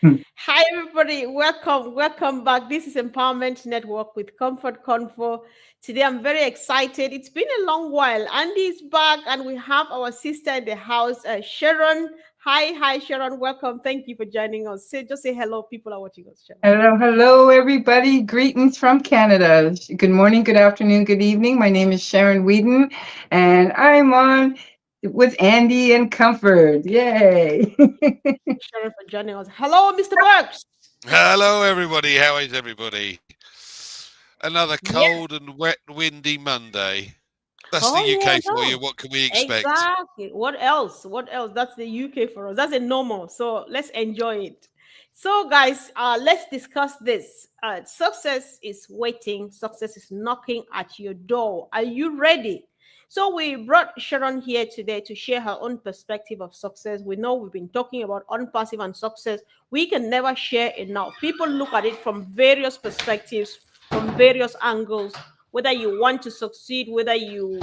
Hi, everybody. Welcome back. This is Empowerment Network with Comfort Convo. Today, I'm very excited. It's been a long while. Andy is back, and we have our sister in the house, Sharon. Hi, Sharon. Welcome. Thank you for joining us. Just say hello. People are watching us, Sharon. Hello, everybody. Greetings from Canada. Good morning, good afternoon, good evening. My name is Sharon Whedon, and I'm on with Andy and Comfort. Yay! Sharon for joining us. Hello, Mr. Berks. Hello, everybody. How is everybody? Another Yeah. cold and wet, windy Monday. That's the Oh, yeah, I UK for know. you. What can we expect? Exactly. What else? What else? That's the UK for us. That's a normal. So let's enjoy it. So, guys, let's discuss this. Success is waiting. Success is knocking at your door. Are you ready? So we brought Sharon here today to share her own perspective of success. We know we've been talking about unpassive and success. We can never share enough. People look at it from various perspectives, from various angles. Whether you want to succeed, whether you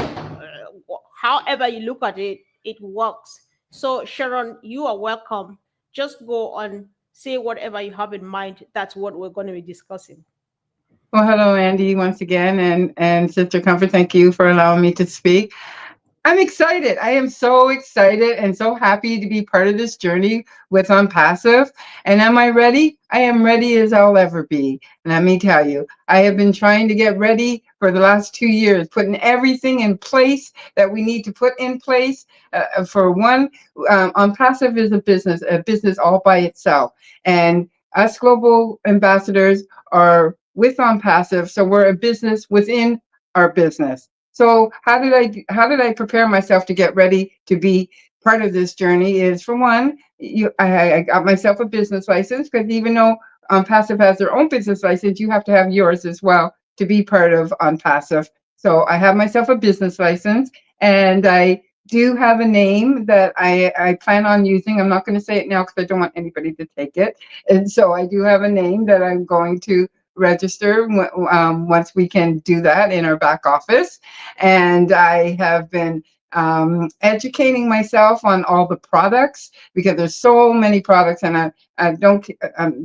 however you look at it, it works. So, Sharon, you are welcome. Just go on, say whatever you have in mind. That's what we're going to be discussing. Well, hello, Andy, once again, and Sister Comfort. Thank you for allowing me to speak. I'm excited. I am so excited and so happy to be part of this journey with Unpassive. And am I ready? I am ready as I'll ever be. And let me tell you, I have been trying to get ready for the last 2 years, putting everything in place that we need to put in place. For one, Unpassive is a business all by itself. And us global ambassadors are with Unpassive, so we're a business within our business. So how did I prepare myself to get ready to be part of this journey? Is for one, I got myself a business license, because even though Passive has their own business license, you have to have yours as well to be part of Passive. So I have myself a business license, and I do have a name that I plan on using. I'm not going to say it now because I don't want anybody to take it. And so I do have a name that I'm going to register once we can do that in our back office. And I have been educating myself on all the products, because there's so many products, and I don't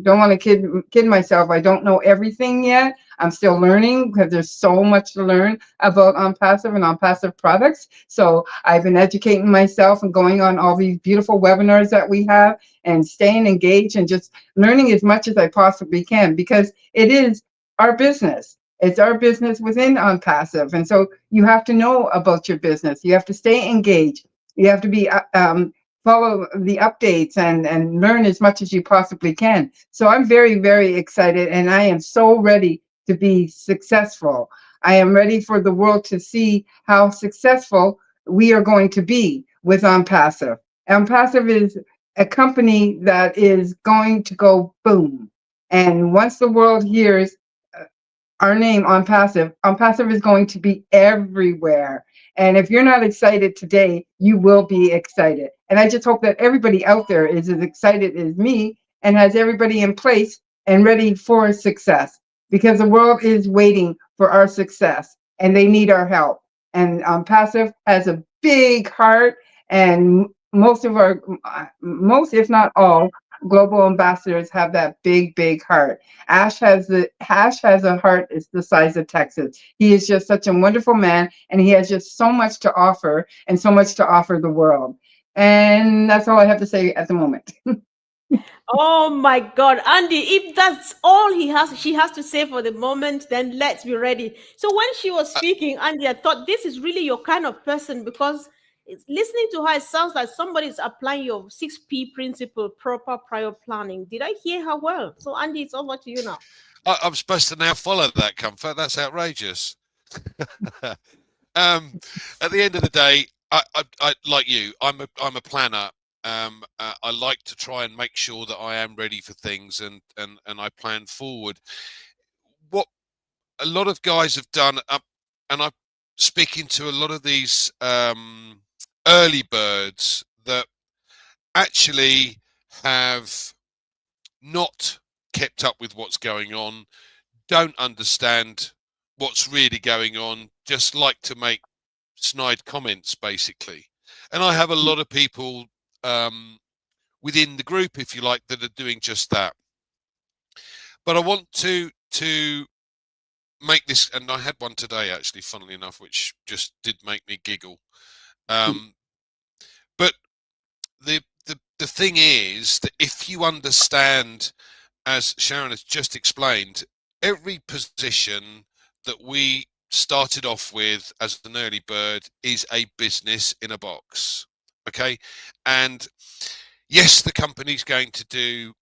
want to kid myself. I don't know everything yet. I'm still learning, because there's so much to learn about Unpassive and Unpassive products. So I've been educating myself and going on all these beautiful webinars that we have, and staying engaged and just learning as much as I possibly can, because it is our business. It's our business within Unpassive. And so you have to know about your business. You have to stay engaged. You have to be follow the updates, and learn as much as you possibly can. So I'm very, very excited, and I am so ready to be successful. I am ready for the world to see how successful we are going to be with Unpassive. Unpassive is a company that is going to go boom. And once the world hears our name on passive is going to be everywhere. And if you're not excited today, you will be excited. And I just hope that everybody out there is as excited as me, and has everybody in place and ready for success, because the world is waiting for our success, and they need our help. And Passive has a big heart, and most, if not all, global ambassadors have that big, big heart. Ash has a heart is the size of Texas. He is just such a wonderful man, and he has just so much to offer, and so much to offer the world. And that's all I have to say at the moment. Oh my God, Andy, if that's all she has to say for the moment, then let's be ready. So when she was Uh, speaking, Andy, I thought this is really your kind of person, because listening to her, it sounds like somebody's applying your 6P principle, proper prior planning. Did I hear her well? So Andy, it's over to you now. I'm supposed to now follow that, Comfort. That's outrageous. um, at the end of the day, I like you. I'm a planner. I like to try and make sure that I am ready for things, and I plan forward. What a lot of guys have done, and I'm speaking to a lot of these early birds that actually have not kept up with what's going on, don't understand what's really going on, just like to make snide comments, basically. And I have a lot of people um, within the group, if you like, that are doing just that. But I want to make this, and I had one today actually, funnily enough, which just did make me giggle. But the thing is that if you understand, as Sharon has just explained, every position that we started off with as an early bird is a business in a box. Okay, and yes, the company's going to do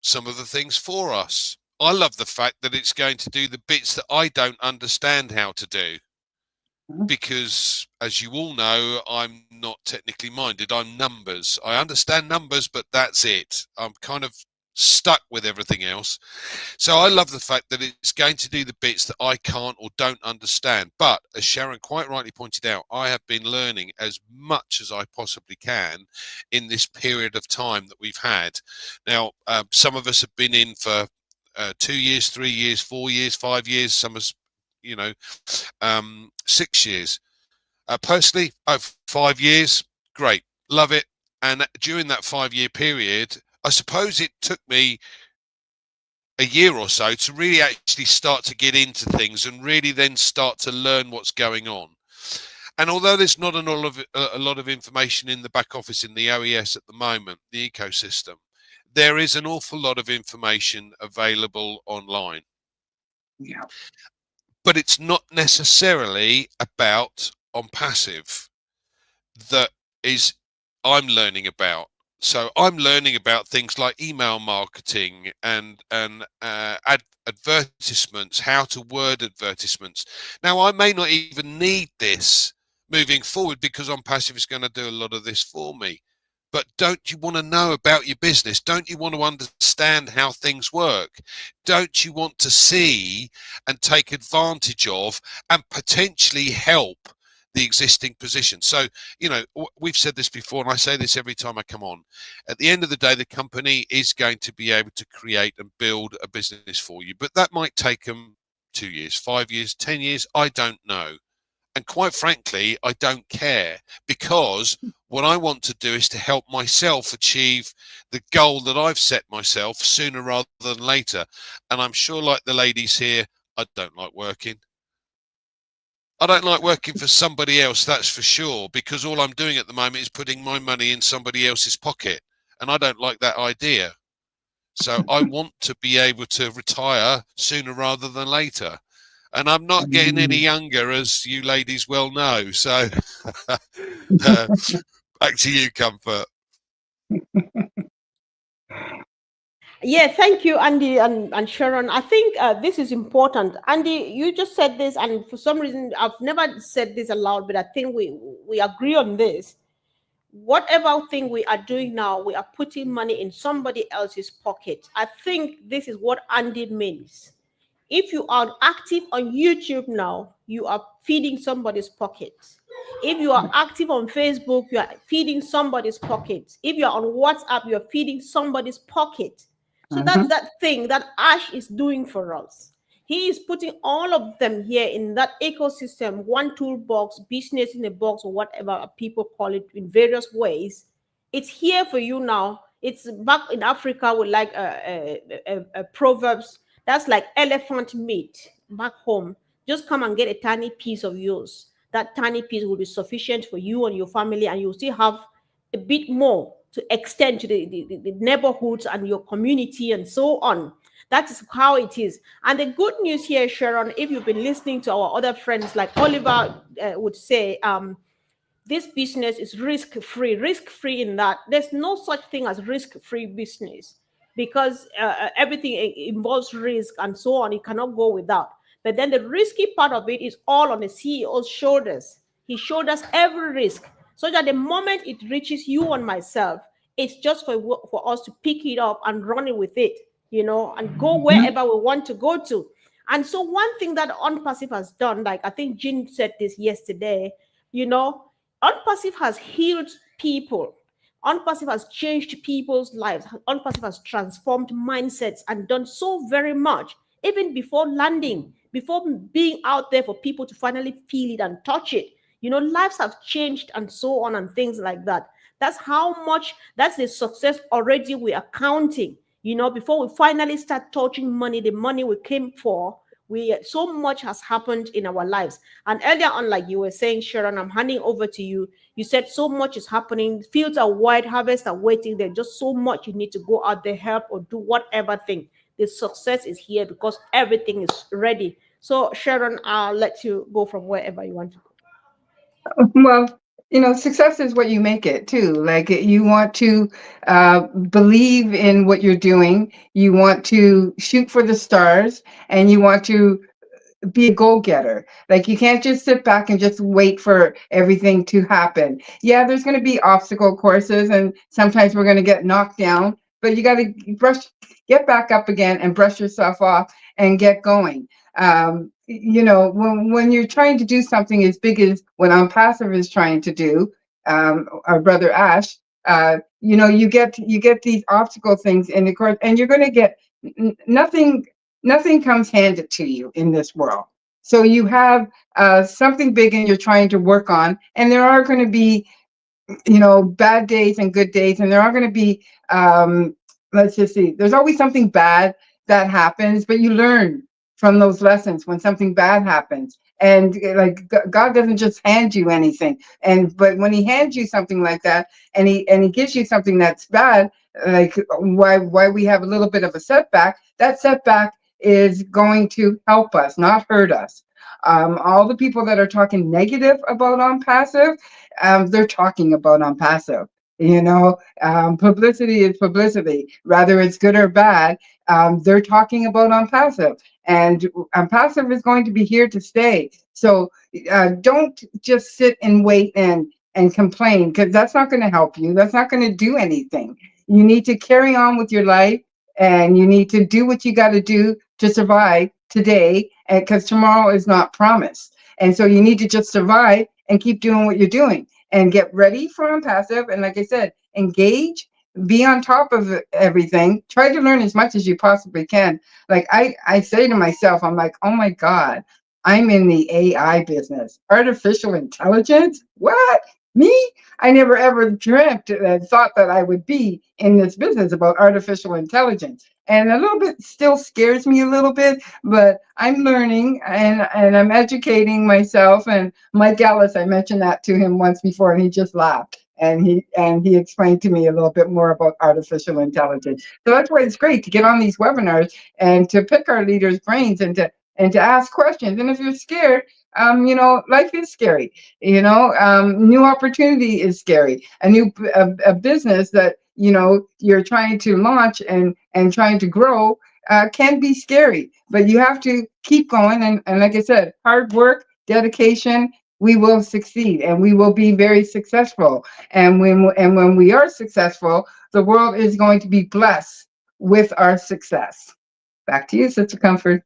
some of the things for us. I love the fact that it's going to do the bits that I don't understand how to do, because as you all know, I'm not technically minded. I'm numbers. I understand numbers, but that's it. I'm kind of stuck with everything else. So I love the fact that it's going to do the bits that I can't or don't understand. But as Sharon quite rightly pointed out, I have been learning as much as I possibly can in this period of time that we've had. Now, some of us have been in for 2 years, 3 years, 4 years, 5 years. Some of us, 6 years. Personally, 5 years, great, love it. And during that 5-year period, I suppose it took me a year or so to really actually start to get into things and really then start to learn what's going on. And although there's not a lot of information in the back office in the OES at the moment, the ecosystem, there is an awful lot of information available online. Yeah. But it's not necessarily about ONPASSIVE that is I'm learning about. So I'm learning about things like email marketing and advertisements, how to word advertisements. Now, I may not even need this moving forward because ONPASSIVE is going to do a lot of this for me. But don't you want to know about your business? Don't you want to understand how things work? Don't you want to see and take advantage of and potentially help the existing position? So, we've said this before, and I say this every time I come on. At the end of the day, the company is going to be able to create and build a business for you, but that might take them 2 years, 5 years, 10 years. I don't know. And quite frankly, I don't care, because what I want to do is to help myself achieve the goal that I've set myself sooner rather than later. And I'm sure, like the ladies here, I don't like working. I don't like working for somebody else, that's for sure, because all I'm doing at the moment is putting my money in somebody else's pocket. And I don't like that idea. So I want to be able to retire sooner rather than later. And I'm not getting any younger, as you ladies well know. So back to you, Comfort. Yeah, thank you, Andy and Sharon. I think this is important. Andy, you just said this, and for some reason, I've never said this aloud, but I think we agree on this. Whatever thing we are doing now, we are putting money in somebody else's pocket. I think this is what Andy means. If you are active on YouTube now, you are feeding somebody's pocket. If you are active on Facebook, you are feeding somebody's pocket. If you are on WhatsApp, you are feeding somebody's pocket. So that's that thing that Ash is doing for us. He is putting all of them here in that ecosystem, one toolbox, business in a box, or whatever people call it in various ways. It's here for you now. It's back in Africa with like a proverbs that's like elephant meat back home. Just come and get a tiny piece of yours. That tiny piece will be sufficient for you and your family, and you'll still have a bit more to extend to the neighborhoods and your community and so on. That is how it is. And the good news here, Sharon, if you've been listening to our other friends, like Oliver would say, this business is risk-free. Risk-free in that there's no such thing as risk-free business, because everything involves risk and so on. It cannot go without. But then the risky part of it is all on the CEO's shoulders. He shoulders every risk, so that the moment it reaches you and myself, it's just for us to pick it up and run it with it, and go wherever we want to go to. And so one thing that Unpassive has done, like I think Jean said this yesterday, Unpassive has healed people. Unpassive has changed people's lives. Unpassive has transformed mindsets and done so very much, even before landing, before being out there for people to finally feel it and touch it. Lives have changed and so on and things like that. That's how much, that's the success already we are counting. Before we finally start touching money, the money we came for, so much has happened in our lives. And earlier on, like you were saying, Sharon, I'm handing over to you. You said so much is happening. Fields are wide, harvests are waiting. There's just so much you need to go out there, help, or do whatever thing. The success is here because everything is ready. So, Sharon, I'll let you go from wherever you want to go. Well, success is what you make it too. Like you want to believe in what you're doing. You want to shoot for the stars, and you want to be a go-getter. Like you can't just sit back and just wait for everything to happen. Yeah, there's going to be obstacle courses, and sometimes we're going to get knocked down, but you got to get back up again and brush yourself off and get going. When you're trying to do something as big as what Unpassive is trying to do, our brother Ash, you get these obstacle things in the course, and you're going to get nothing. Nothing comes handed to you in this world. So you have something big and you're trying to work on, and there are going to be, bad days and good days, and there are going to be, let's just see, there's always something bad that happens, but you learn from those lessons when something bad happens. And like God doesn't just hand you anything, but when He hands you something like that, and He gives you something that's bad, like why we have a little bit of a setback. That setback is going to help us, not hurt us. All the people that are talking negative about Unpassive, they're talking about Unpassive. Publicity is publicity, whether it's good or bad. They're talking about Unpassive, and Unpassive is going to be here to stay. So don't just sit and wait and complain, because that's not going to help you. That's not going to do anything. You need to carry on with your life, and you need to do what you got to do to survive today, because tomorrow is not promised. And so you need to just survive and keep doing what you're doing and get ready for Unpassive. And like I said, engage, be on top of everything, try to learn as much as you possibly can. Like I say to myself, I'm like, oh my God, I'm in the AI business, artificial intelligence. What? Me? I never ever dreamt and thought that I would be in this business about artificial intelligence. And a little bit still scares me a little bit, but I'm learning and I'm educating myself. And Mike Ellis, I mentioned that to him once before, and he just laughed. And he explained to me a little bit more about artificial intelligence. So that's why it's great to get on these webinars and to pick our leaders' brains and to ask questions. And if you're scared, life is scary. New opportunity is scary. A business that you're trying to launch and trying to grow can be scary, but you have to keep going. And like I said, hard work, dedication, we will succeed and we will be very successful. And when we are successful, the world is going to be blessed with our success. Back to you, Sister Comfort.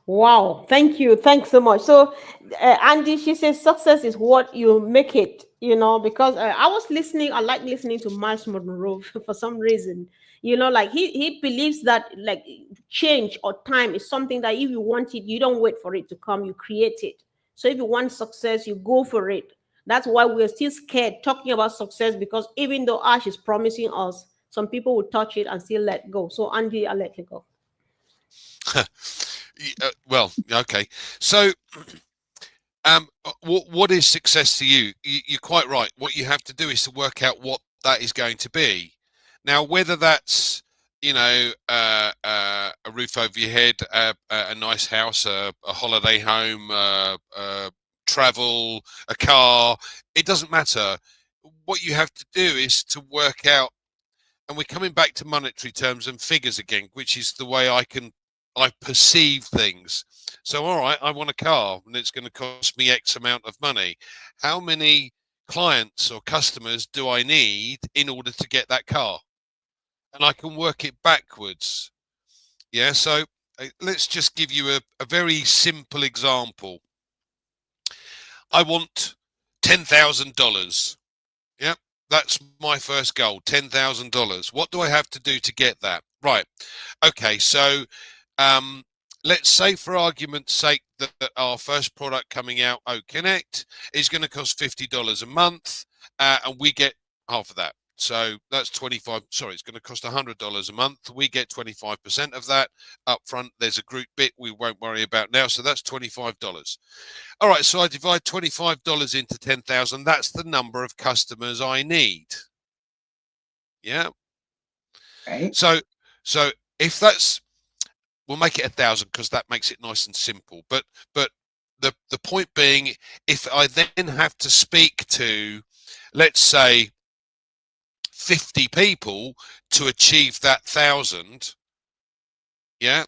Wow, thank you. Thanks so much. So, Andy, she says success is what you make it, because I was listening, I like listening to Miles Monroe for some reason. Like he believes that like change or time is something that if you want it, you don't wait for it to come, you create it. So if you want success, you go for it. That's why we're still scared talking about success, because even though Ash is promising us, some people will touch it and still let go. So, Andy, I'll let you go. Well, okay. So, what is success to you? You're quite right. What you have to do is to work out what that is going to be. Now, whether that's a roof over your head, a nice house, a holiday home, travel, a car, it doesn't matter. What you have to do is to work out, and we're coming back to monetary terms and figures again, which is the way I perceive things. So, all right, I want a car and it's going to cost me X amount of money. How many clients or customers do I need in order to get that car? And I can work it backwards. Yeah. So let's just give you a very simple example. I want $10,000. Yeah. That's my first goal, $10,000. What do I have to do to get that? Right. Okay. So, let's say for argument's sake that our first product coming out, Oak Connect, is going to cost $50 a month. and we get half of that. So that's 25. Sorry, it's going to cost $100 a month. We get 25% of that up front. There's a group bit we won't worry about now. So that's $25. All right. So I divide $25 into 10,000. That's the number of customers I need. Yeah. Right. So if that's, we'll make it 1,000 because that makes it nice and simple. But the point being, if I then have to speak to, let's say, 50 people to achieve that 1,000, yeah,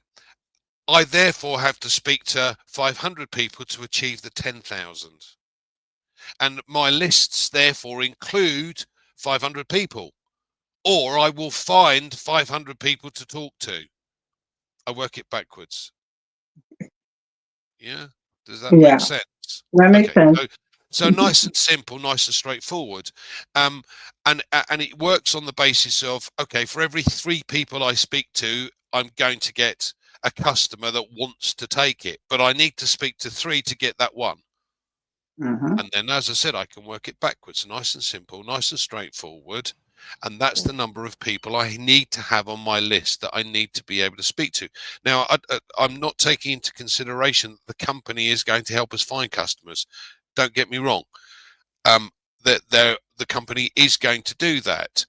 I therefore have to speak to 500 people to achieve the 10,000. And my lists therefore include 500 people, or I will find 500 people to talk to. I work it backwards. Yeah. Does that make Yeah, sense? that makes Okay. sense. So nice and simple, nice and straightforward. And it works on the basis of, okay, for every 3 people I speak to, I'm going to get a customer that wants to take it, but I need to speak to 3 to get that one. Mm-hmm. And then, as I said, I can work it backwards, nice and simple, nice and straightforward. And that's the number of people I need to have on my list that I need to be able to speak to. Now, I'm not taking into consideration that the company is going to help us find customers. Don't get me wrong. That the company is going to do that.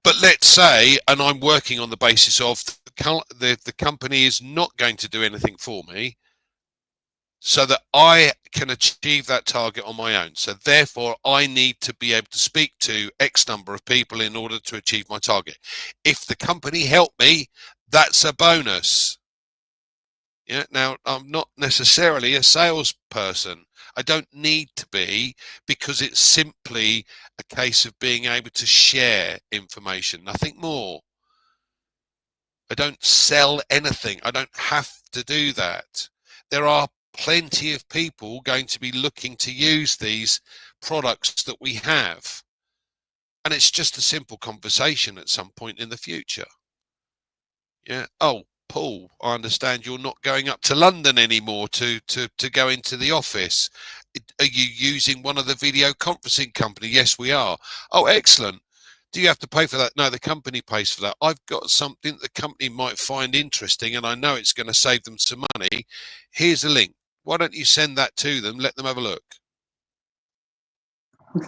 But let's say, and I'm working on the basis of the company is not going to do anything for me, so that I can achieve that target on my own. So therefore, I need to be able to speak to X number of people in order to achieve my target. If the company help me, that's a bonus. Yeah. Now, I'm not necessarily a salesperson. I don't need to be, because it's simply a case of being able to share information, nothing more. I don't sell anything. I don't have to do that. There are plenty of people going to be looking to use these products that we have. And it's just a simple conversation at some point in the future. Yeah. Oh, Paul, I understand you're not going up to London anymore to go into the office. Are you using one of the video conferencing company? Yes, we are. Oh, excellent. Do you have to pay for that? No, the company pays for that. I've got something the company might find interesting, and I know it's going to save them some money. Here's a link. Why don't you send that to them? Let them have a look.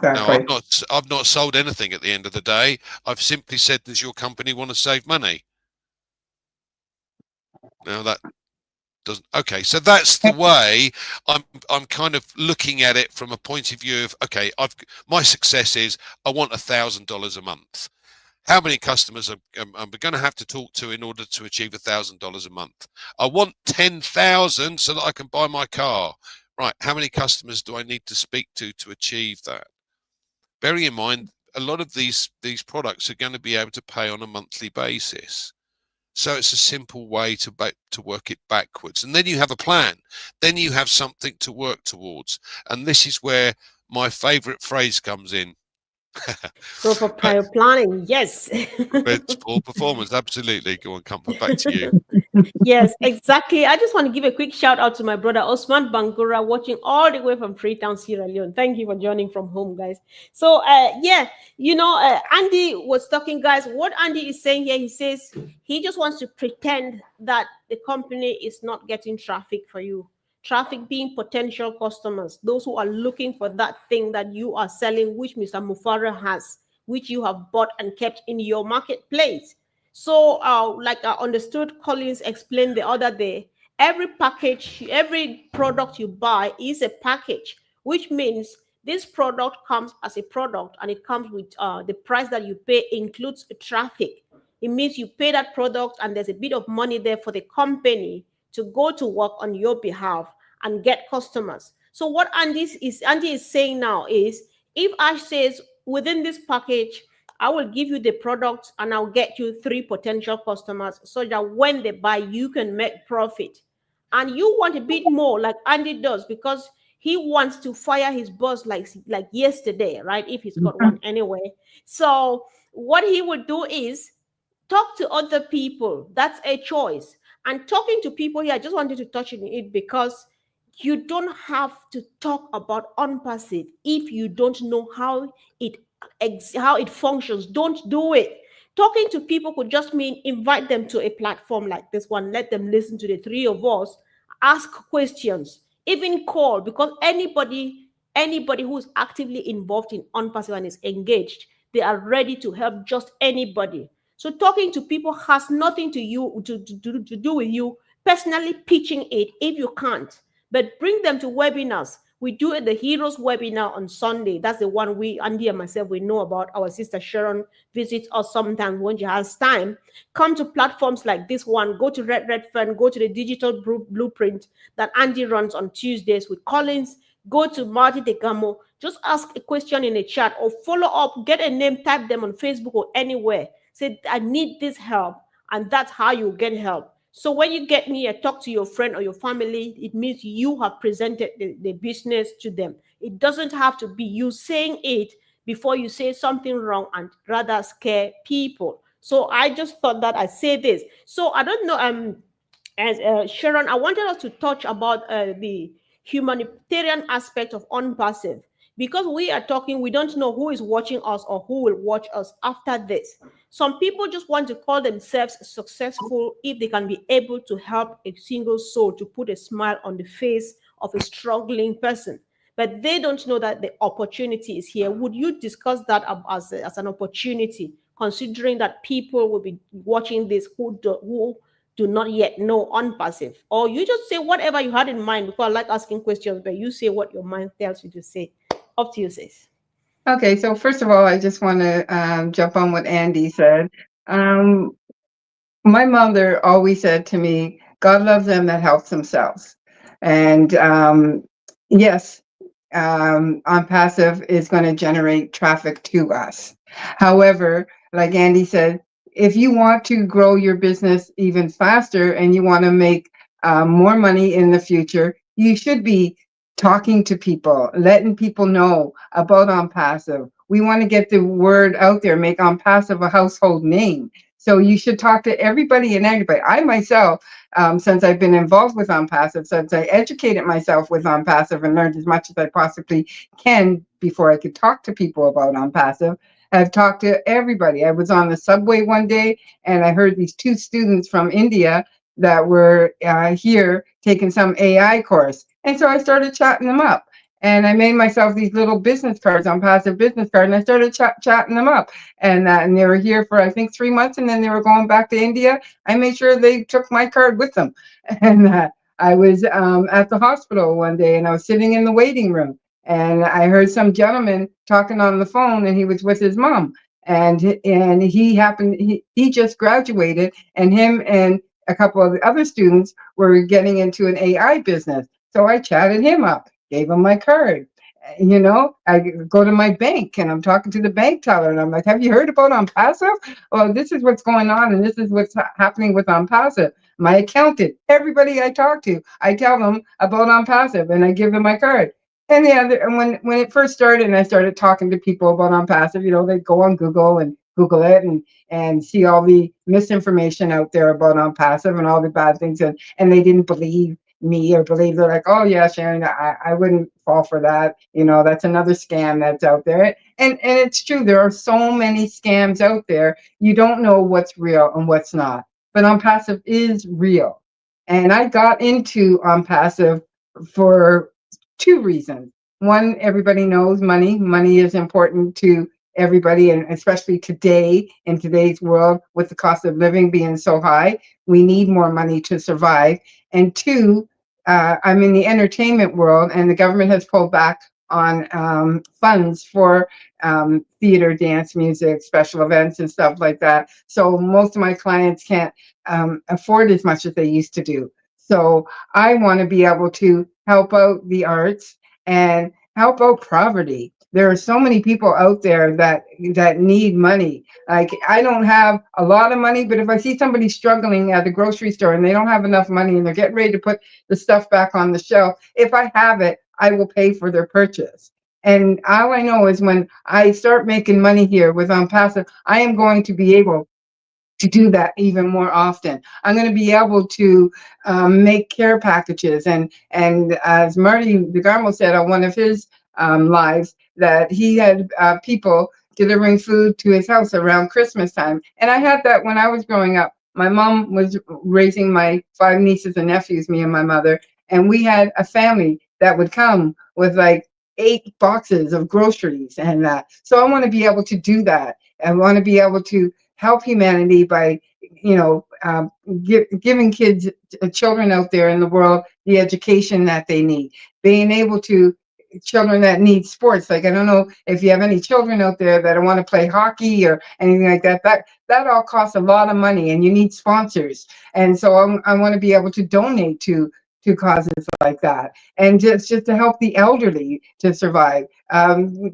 Now, Exactly. I've not sold anything at the end of the day. I've simply said, does your company want to save money? Now that doesn't. Okay, so that's the way I'm kind of looking at it from a point of view of, okay, my success is I want $1,000 a month. How many customers I'm going to have to talk to in order to achieve $1,000 a month? I want 10,000 so that I can buy my car. Right, how many customers do I need to speak to achieve that? Bearing in mind, a lot of these products are going to be able to pay on a monthly basis. So it's a simple way to work it backwards. And then you have a plan. Then you have something to work towards. And this is where my favorite phrase comes in. Proper But prior planning, yes. it's poor performance. Absolutely. Go on, Comfort, back to you. Yes, exactly. I just want to give a quick shout out to my brother Osman Bangura, watching all the way from Freetown, Sierra Leone. Thank you for joining from home, guys. So, yeah, Andy was talking, guys. What Andy is saying here, he says he just wants to pretend that the company is not getting traffic for you. Traffic being potential customers, those who are looking for that thing that you are selling, which Mr. Mufara has, which you have bought and kept in your marketplace. So, like I understood Collins explained the other day, every package, every product you buy is a package, which means this product comes as a product and it comes with the price that you pay includes traffic. It means you pay that product and there's a bit of money there for the company to go to work on your behalf and get customers. So what Andy is saying now is, if Ash says within this package, I will give you the product and I'll get you 3 potential customers so that when they buy, you can make profit. And you want a bit more like Andy does, because he wants to fire his boss like yesterday, right? If he's got one anyway. So what he would do is talk to other people. That's a choice. And talking to people here, I just wanted to touch on it because You don't have to talk about unpassive if you don't know it how it functions. Don't do it. Talking to people could just mean invite them to a platform like this one, let them listen to the three of us, ask questions, even call, because anybody who's actively involved in unpassive and is engaged, they are ready to help just anybody. So talking to people has nothing to do with you personally pitching it if you can't. But bring them to webinars. We do the Heroes webinar on Sunday. That's the one Andy and myself, we know about. Our sister Sharon visits us sometimes when she has time. Come to platforms like this one. Go to Red Fern. Go to the digital blueprint that Andy runs on Tuesdays with Collins. Go to Marty DeGamo. Just ask a question in the chat or follow up. Get a name, type them on Facebook or anywhere. Say, I need this help. And that's how you get help. So when you get me a talk to your friend or your family, it means you have presented the business to them. It doesn't have to be you saying it before you say something wrong and rather scare people. So I just thought that I say this. So I don't know, as Sharon, I wanted us to touch about the humanitarian aspect of unpassive, because we are talking, we don't know who is watching us or who will watch us after this. Some people just want to call themselves successful if they can be able to help a single soul to put a smile on the face of a struggling person. But they don't know that the opportunity is here. Would you discuss that as an opportunity, considering that people will be watching this who do not yet know unpassive? Or you just say whatever you had in mind, because I like asking questions, but you say what your mind tells you to say. Up to you, sis. Okay, so first of all, I just want to jump on what Andy said. Um, my mother always said to me, God loves them that helps themselves. And yes, on passive is going to generate traffic to us. However, like Andy said, if you want to grow your business even faster and you want to make more money in the future, you should be talking to people, letting people know about on passive. We want to get the word out there, make on passive a household name. So you should talk to everybody and anybody. I myself, since I've been involved with OnPassive, since I educated myself with OnPassive and learned as much as I possibly can before I could talk to people about OnPassive, I've talked to everybody. I was on the subway one day and I heard these two students from India that were here taking some AI course. And so I started chatting them up. And I made myself these little business cards, on passive business card, and I started chatting them up. And they were here for I think 3 months, and then they were going back to India. I made sure they took my card with them. And I was at the hospital one day, and I was sitting in the waiting room, and I heard some gentleman talking on the phone, and he was with his mom, and he just graduated, and him and a couple of the other students were getting into an AI business. So I chatted him up, gave him my card. I go to my bank and I'm talking to the bank teller and I'm like, have you heard about OnPassive? Well, this is what's going on and this is what's happening with OnPassive. My accountant, everybody I talk to, I tell them about OnPassive and I give them my card. And when it first started and I started talking to people about OnPassive, they go on Google and Google it and see all the misinformation out there about OnPassive and all the bad things, and they didn't believe me or believe. They're like, oh yeah, Sharon, I wouldn't fall for that. That's another scam that's out there. And it's true, there are so many scams out there. You don't know what's real and what's not. But OnPassive is real. And I got into OnPassive for two reasons. One, everybody knows money. Money is important to everybody, and especially today, in today's world, with the cost of living being so high, we need more money to survive. And two, I'm in the entertainment world, and the government has pulled back on funds for theater, dance, music, special events, and stuff like that. So most of my clients can't afford as much as they used to do. So I want to be able to help out the arts and help out poverty. There are so many people out there that need money. Like, I don't have a lot of money, but if I see somebody struggling at the grocery store and they don't have enough money and they're getting ready to put the stuff back on the shelf, if I have it, I will pay for their purchase. And all I know is when I start making money here with OnPassive, I am going to be able to do that even more often. I'm going to be able to make care packages, and as Marty DeGarmo said on one of his lives, that he had people delivering food to his house around Christmas time. And I had that when I was growing up. My mom was raising my 5 nieces and nephews, me and my mother, and we had a family that would come with like 8 boxes of groceries and that. So I want to be able to do that. I want to be able to help humanity by, giving kids, children out there in the world, the education that they need, being able to children that need sports. Like, I don't know if you have any children out there that want to play hockey or anything like that. That all costs a lot of money, and you need sponsors. And so I want to be able to donate to causes like that, and just to help the elderly to survive.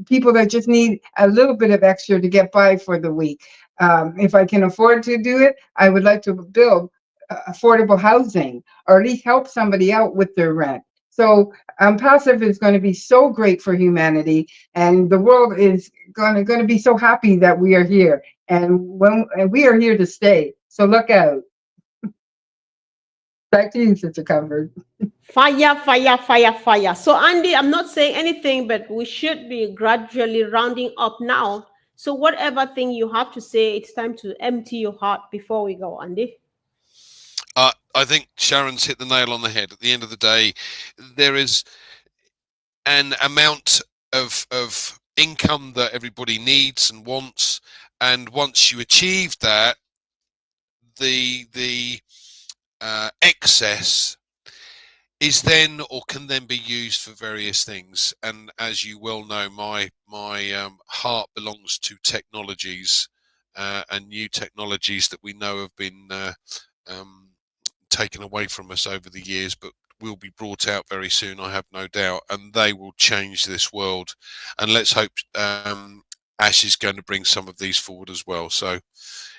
People that just need a little bit of extra to get by for the week. If I can afford to do it, I would like to build affordable housing, or at least help somebody out with their rent. So Passive is going to be so great for humanity, and the world is going to be so happy that we are here, and we are here to stay. So look out. Back to you, Sister Comfort. Fire, fire, fire, fire. So, Andy, I'm not saying anything, but we should be gradually rounding up now. So, whatever thing you have to say, it's time to empty your heart before we go, Andy. I think Sharon's hit the nail on the head. At the end of the day, there is an amount of income that everybody needs and wants, and once you achieve that, the excess is then, or can then be used for various things. And as you well know, my heart belongs to technologies and new technologies that we know have been taken away from us over the years, but will be brought out very soon, I have no doubt, and they will change this world. And let's hope Ash is going to bring some of these forward as well. So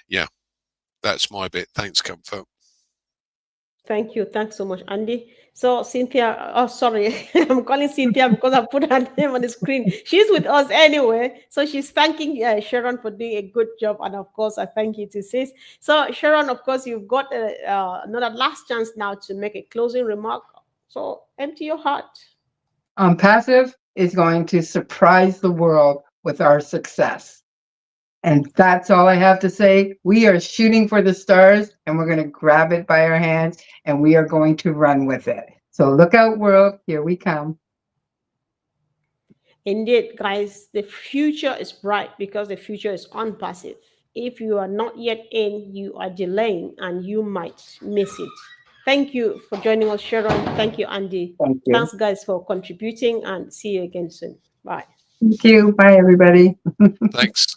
yeah, that's my bit. Thanks, Comfort. Thank you. Thanks so much, Andy. So, Cynthia, oh, sorry, I'm calling Cynthia because I put her name on the screen. She's with us anyway. So, she's thanking Sharon for doing a good job. And of course, I thank you to sis. So, Sharon, of course, you've got another last chance now to make a closing remark. So, empty your heart. Passive is going to surprise the world with our success. And that's all I have to say. We are shooting for the stars, and we're going to grab it by our hands, and we are going to run with it. So look out, world. Here we come. Indeed, guys, the future is bright because the future is unpassive. If you are not yet in, you are delaying and you might miss it. Thank you for joining us, Sharon. Thank you, Andy. Thank you. Thanks, guys, for contributing, and see you again soon. Bye. Thank you. Bye, everybody. Thanks.